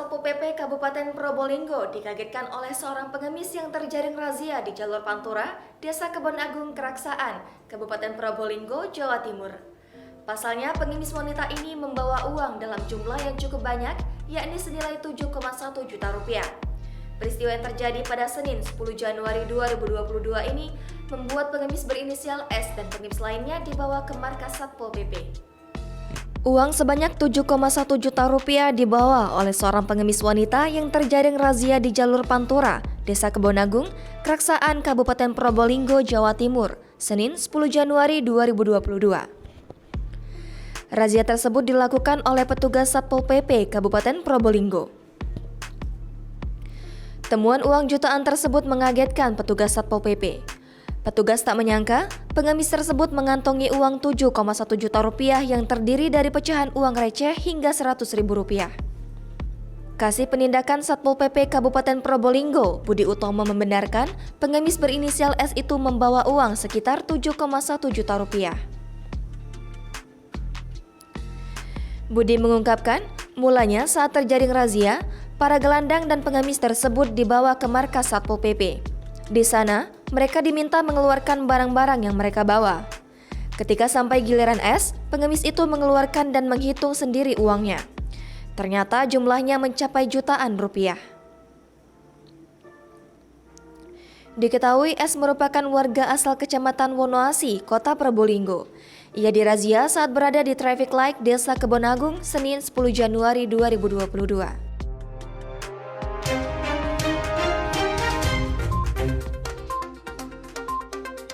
Satpol PP Kabupaten Probolinggo dikagetkan oleh seorang pengemis yang terjaring razia di jalur Pantura, Desa Kebon Agung, Keraksaan, Kabupaten Probolinggo, Jawa Timur. Pasalnya, pengemis wanita ini membawa uang dalam jumlah yang cukup banyak, yakni senilai 7,1 juta rupiah. Peristiwa yang terjadi pada Senin 10 Januari 2022 ini membuat pengemis berinisial S dan pengemis lainnya dibawa ke markas Satpol PP. Uang sebanyak 7,1 juta rupiah dibawa oleh seorang pengemis wanita yang terjaring razia di jalur Pantura, Desa Kebon Agung, Keraksaan, Kabupaten Probolinggo, Jawa Timur, Senin 10 Januari 2022. Razia tersebut dilakukan oleh petugas Satpol PP Kabupaten Probolinggo. Temuan uang jutaan tersebut mengagetkan petugas Satpol PP. Petugas tak menyangka, pengemis tersebut mengantongi uang 7,1 juta rupiah yang terdiri dari pecahan uang receh hingga 100 ribu rupiah. Kasih Penindakan Satpol PP Kabupaten Probolinggo, Budi Utomo membenarkan pengemis berinisial S itu membawa uang sekitar 7,1 juta rupiah. Budi mengungkapkan, mulanya saat terjaring razia, para gelandang dan pengemis tersebut dibawa ke markas Satpol PP. Di sana, mereka diminta mengeluarkan barang-barang yang mereka bawa. Ketika sampai giliran S, pengemis itu mengeluarkan dan menghitung sendiri uangnya. Ternyata jumlahnya mencapai jutaan rupiah. Diketahui S merupakan warga asal Kecamatan Wonoasi, Kota Probolinggo. Ia dirazia saat berada di traffic light Desa Kebon Agung, Senin 10 Januari 2022.